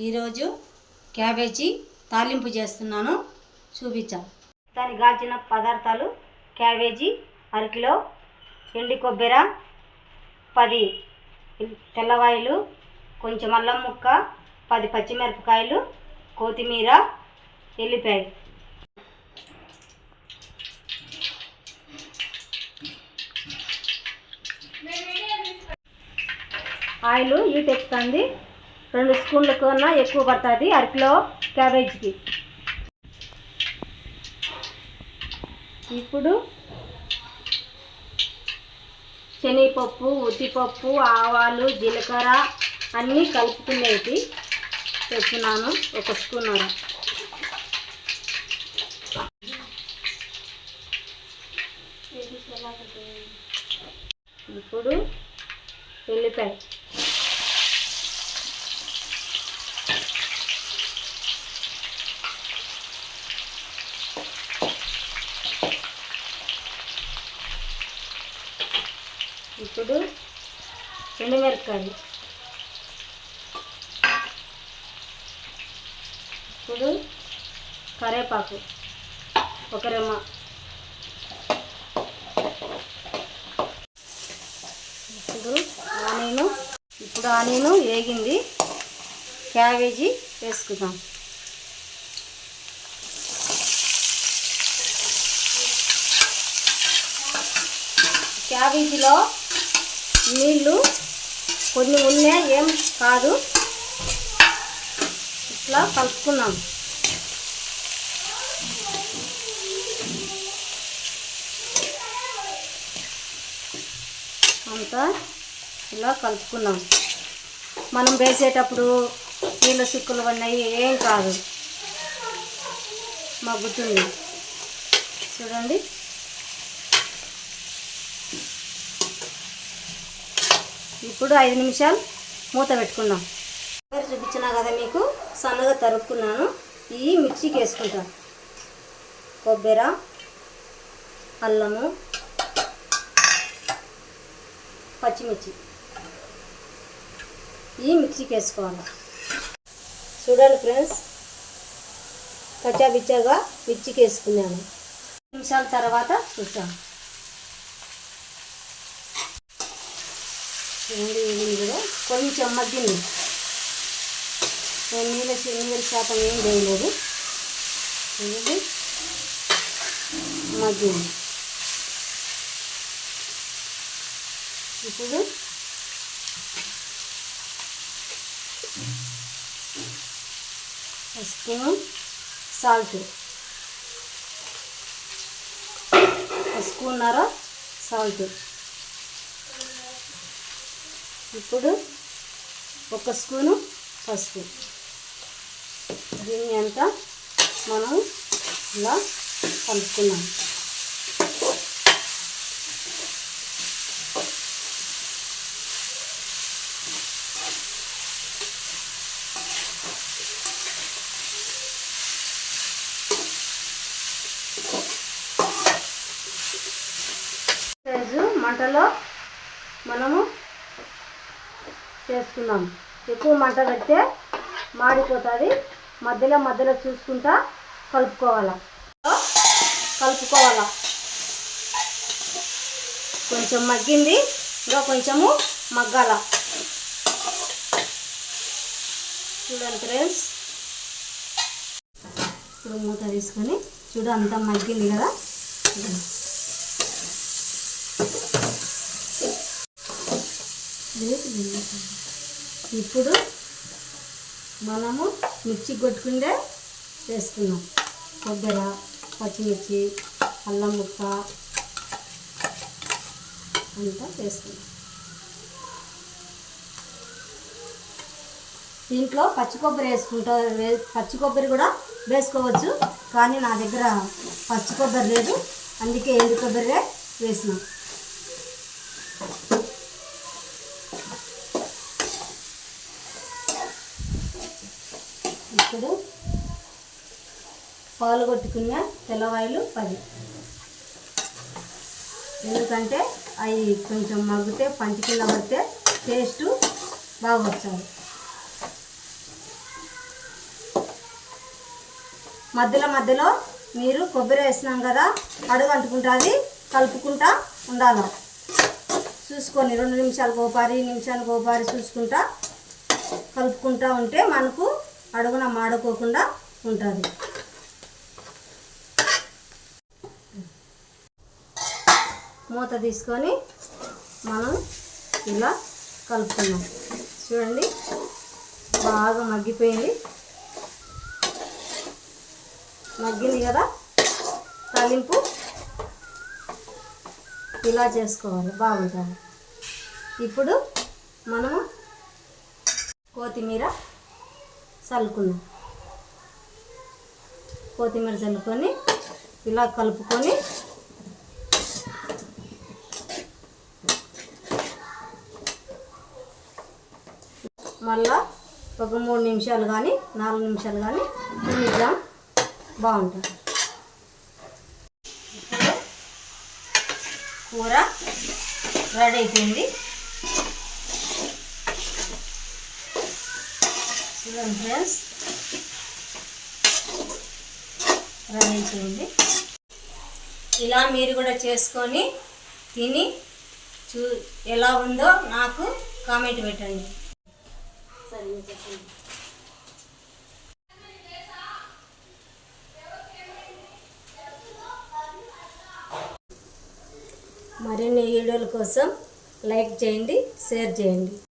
ఈరోజు క్యాబేజీ తాలింపు చేస్తున్నాను, చూపించాను. దానికి కాల్చిన పదార్థాలు: క్యాబేజీ అరకిలో, ఎండి కొబ్బరి 10 తెల్లవాయలు, కొంచెం అల్లం ముక్క, 10 పచ్చిమిరపకాయలు, కొత్తిమీర, ఎల్లిపాయ. ఆయిల్ హీట్ ఎక్కుతుంది. 2 స్పూన్ల కన్నా ఎక్కువ పడుతుంది అరకిలో క్యాబేజీకి. ఇప్పుడు శనగపప్పు, ఉద్దిపప్పు, ఆవాలు, జీలకర్ర అన్నీ కలుపుకునేవి వేస్తున్నాను, 1 స్పూన్నర. ఇప్పుడు ఎల్లిపాయ, ఇప్పుడు ఎండుమిరపకాయలు, ఇప్పుడు కరివేపాకు 1 రెమ్మ, ఇప్పుడు ఆనియను వేగింది. క్యాబేజీ వేసుకుందాం. క్యాబేజీలో నీళ్ళు కొన్ని ఉన్నాయి, ఏం కాదు. ఇట్లా కలుపుకున్నాం. అంతా ఇలా కలుపుకున్నాం. మనం వేసేటప్పుడు నీళ్ళ సిక్కులు ఉన్నాయి, ఏం కాదు, మగ్గుతుంది. చూడండి. ఇప్పుడు 5 నిమిషాలు మూత పెట్టుకుందాం. చూపించినా కదా మీకు, సన్నగా తరుక్కున్నాను. ఇవి మిక్సీకి వేసుకుంటాను. కొబ్బరి, అల్లము, పచ్చిమిర్చి ఇవి మిక్సీకి వేసుకోవాలి. చూడండి ఫ్రెండ్స్, కచ్చాబిచ్చాగా మిర్చికి వేసుకున్నాను. 5 నిమిషాల తర్వాత చూసాను. కొంచెం మగ్గింది. నేను నీళ్ళ శాతం ఏం చేయలేదు, మగ్గింది. ఇప్పుడు స్పూన్ సాల్ట్, 1 స్పూన్నర సాల్ట్. ఇప్పుడు 1 స్పూను పసుపు. దీన్ని అంతా మనం ఇలా కలుపుకున్నాం. మంటలో మనము చేసుకున్నాం. ఎక్కువ మంట పెడితే మాడిపోతుంది. మధ్యలో చూసుకుంటా కలుపుకోవాలా. కొంచెం మగ్గింది, ఇంకా కొంచెము మగ్గాల. చూడండి ఫ్రెండ్స్, ఇప్పుడు మూత తీసుకొని చూడు, అంతా మగ్గింది కదా. ఇప్పుడు మనము మిర్చి కొట్టుకుంటే వేసుకున్నాం. కొబ్బరి, పచ్చిమిర్చి, అల్లం ముక్క అంతా వేసుకున్నాం. దీంట్లో పచ్చి కొబ్బరి కూడా వేసుకోవచ్చు, కానీ నా దగ్గర పచ్చి కొబ్బరి లేదు, అందుకే ఎండు కొబ్బరి వేసినాం. ఇప్పుడు పాలు కొట్టుకున్న తెల్లవాయలు 10, ఎందుకంటే అవి కొంచెం మగ్గితే పంటి కింద పడితే టేస్ట్ బాగా వచ్చాయి. మధ్యలో మధ్యలో మీరు కొబ్బరి వేసినాం కదా, అడుగు అంటుకుంటుంది, కలుపుకుంటా ఉండాలి. చూసుకొని 2 నిమిషాలకు ఒకసారి, నిమిషానికి ఒకసారి చూసుకుంటా కలుపుకుంటూ ఉంటే మనకు అడుగున మాడుకోకుండా ఉంటుంది. మూత తీసుకొని మనం ఇలా కలుపుకున్నాం. చూడండి బాగా మగ్గిపోయింది. మగ్గింది కదా, తాలింపు ఇలా చేసుకోవాలి, బాగుంటుంది. ఇప్పుడు మనము కొత్తిమీర చల్లుకున్నాం. కొత్తిమీర చల్లుకొని ఇలా కలుపుకొని మళ్ళా ఒక 3 నిమిషాలు కానీ 4 నిమిషాలు కానీ ఉడికిద్దాం, బాగుంటుంది. కూర రెడీ అయిపోయింది. చూడండి ఫ్రెండ్స్, రెడీ అయిపోయింది. ఇలా మీరు కూడా చేసుకొని తిని ఎలా ఉందో నాకు కామెంట్ పెట్టండి. సరే చెప్పండి. మరిన్ని వీడియోల కోసం లైక్ చేయండి, షేర్ చేయండి.